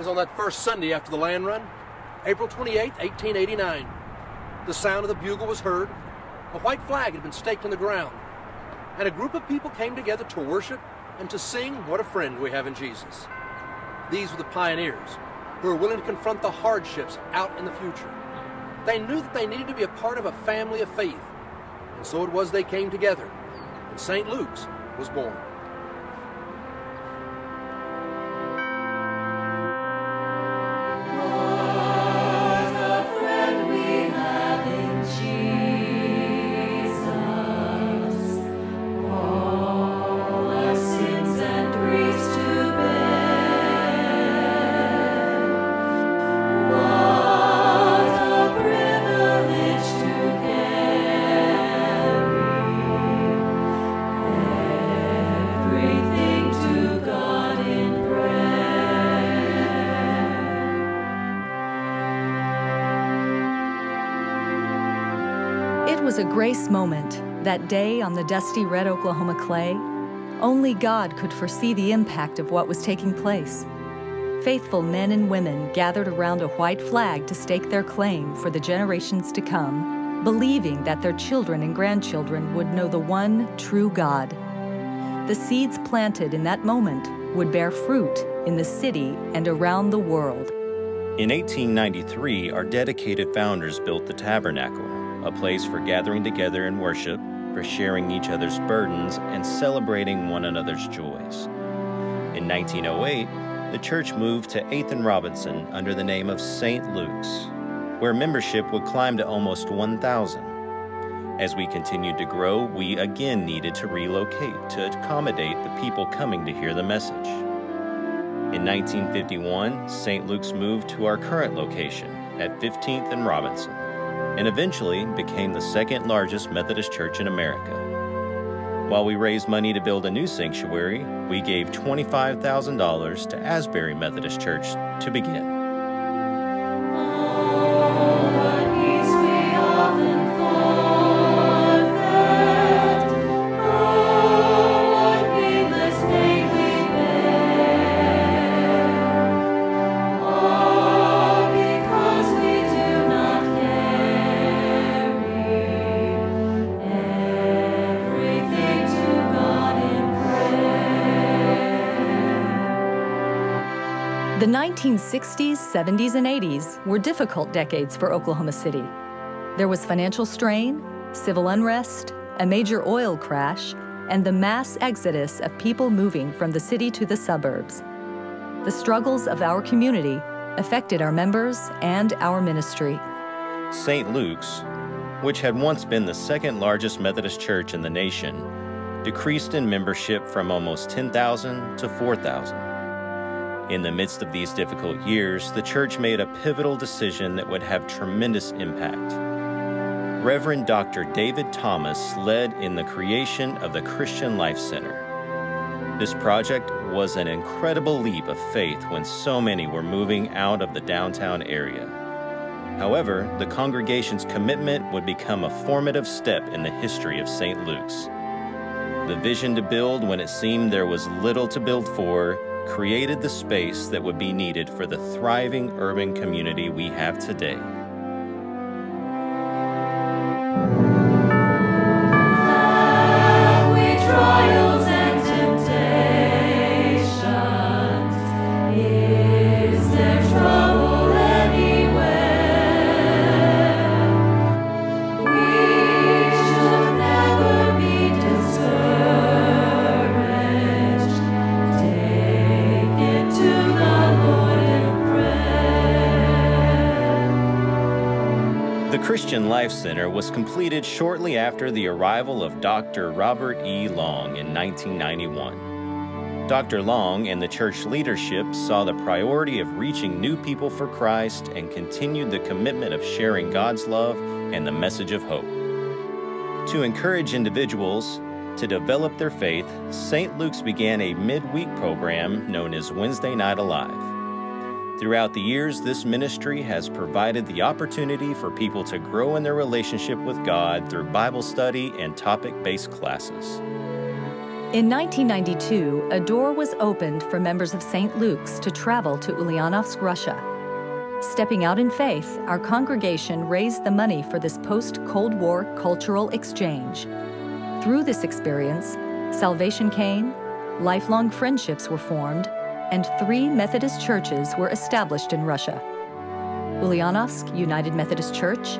was on that first Sunday after the land run, April 28, 1889. The sound of the bugle was heard. A white flag had been staked in the ground, and a group of people came together to worship and to sing, "What a Friend We Have in Jesus." These were the pioneers who were willing to confront the hardships out in the future. They knew that they needed to be a part of a family of faith, and so it was they came together, and St. Luke's was born. It was a grace moment, that day on the dusty red Oklahoma clay. Only God could foresee the impact of what was taking place. Faithful men and women gathered around a white flag to stake their claim for the generations to come, believing that their children and grandchildren would know the one true God. The seeds planted in that moment would bear fruit in the city and around the world. In 1893, our dedicated founders built the Tabernacle, a place for gathering together in worship, for sharing each other's burdens, and celebrating one another's joys. In 1908, the church moved to 8th and Robinson under the name of St. Luke's, where membership would climb to almost 1,000. As we continued to grow, we again needed to relocate to accommodate the people coming to hear the message. In 1951, St. Luke's moved to our current location at 15th and Robinson, and eventually became the second largest Methodist church in America. While we raised money to build a new sanctuary, we gave $25,000 to Asbury Methodist Church to begin. The 1960s, 70s, and 80s were difficult decades for Oklahoma City. There was financial strain, civil unrest, a major oil crash, and the mass exodus of people moving from the city to the suburbs. The struggles of our community affected our members and our ministry. St. Luke's, which had once been the second largest Methodist church in the nation, decreased in membership from almost 10,000 to 4,000. In the midst of these difficult years, the church made a pivotal decision that would have tremendous impact. Reverend Dr. David Thomas led in the creation of the Christian Life Center. This project was an incredible leap of faith when so many were moving out of the downtown area. However, the congregation's commitment would become a formative step in the history of St. Luke's. The vision to build when it seemed there was little to build for created the space that would be needed for the thriving urban community we have today. Have we trials and temptations? Is there trouble anywhere? We should never be discouraged. Take it to the Lord in prayer. The Christian Life Center was completed shortly after the arrival of Dr. Robert E. Long in 1991. Dr. Long and the church leadership saw the priority of reaching new people for Christ and continued the commitment of sharing God's love and the message of hope. To encourage individuals to develop their faith, St. Luke's began a midweek program known as Wednesday Night Alive. Throughout the years, this ministry has provided the opportunity for people to grow in their relationship with God through Bible study and topic-based classes. In 1992, a door was opened for members of St. Luke's to travel to Ulyanovsk, Russia. Stepping out in faith, our congregation raised the money for this post-Cold War cultural exchange. Through this experience, salvation came, lifelong friendships were formed, and 3 Methodist churches were established in Russia: Ulyanovsk United Methodist Church,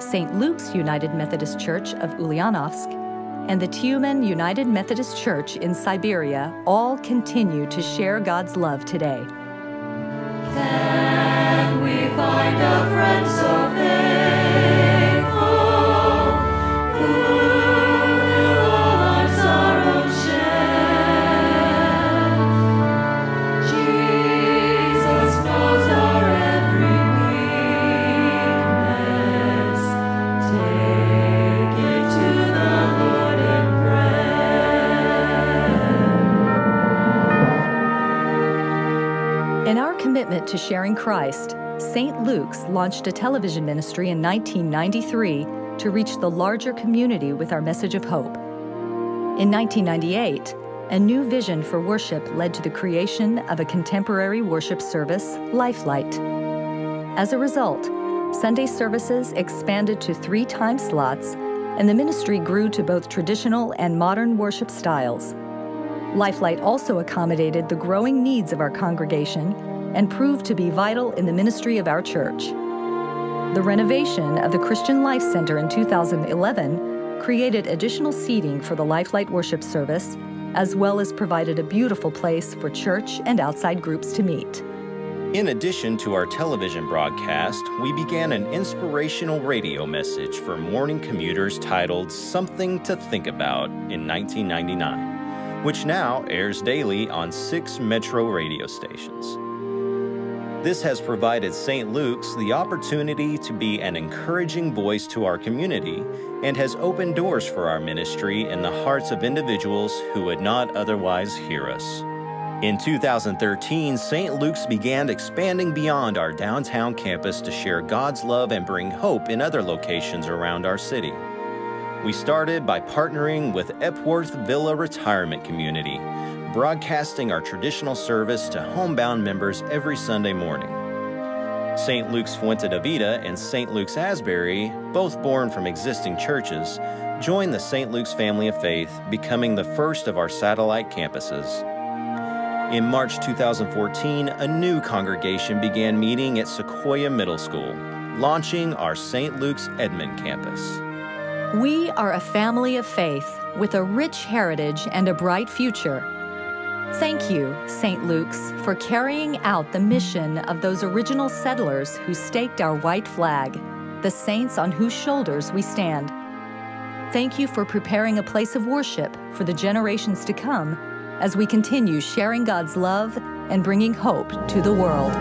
St. Luke's United Methodist Church of Ulyanovsk, and the Tyumen United Methodist Church in Siberia all continue to share God's love today. Can we find a friend so faithful, who will all our sorrows share? Jesus knows our every weakness. Take it to the Lord in prayer. In our commitment to sharing Christ, St. Luke's launched a television ministry in 1993 to reach the larger community with our message of hope. In 1998, a new vision for worship led to the creation of a contemporary worship service, Lifelight. As a result, Sunday services expanded to 3 time slots, and the ministry grew to both traditional and modern worship styles. Lifelight also accommodated the growing needs of our congregation and proved to be vital in the ministry of our church. The renovation of the Christian Life Center in 2011 created additional seating for the Lifelight worship service, as well as provided a beautiful place for church and outside groups to meet. In addition to our television broadcast, we began an inspirational radio message for morning commuters titled Something to Think About in 1999, which now airs daily on 6 metro radio stations. This has provided St. Luke's the opportunity to be an encouraging voice to our community and has opened doors for our ministry in the hearts of individuals who would not otherwise hear us. In 2013, St. Luke's began expanding beyond our downtown campus to share God's love and bring hope in other locations around our city. We started by partnering with Epworth Villa Retirement Community, broadcasting our traditional service to homebound members every Sunday morning. St. Luke's Fuente de Vida and St. Luke's Asbury, both born from existing churches, joined the St. Luke's family of faith, becoming the first of our satellite campuses. In March 2014, a new congregation began meeting at Sequoia Middle School, launching our St. Luke's Edmond campus. We are a family of faith with a rich heritage and a bright future. Thank you, St. Luke's, for carrying out the mission of those original settlers who staked our white flag, the saints on whose shoulders we stand. Thank you for preparing a place of worship for the generations to come as we continue sharing God's love and bringing hope to the world.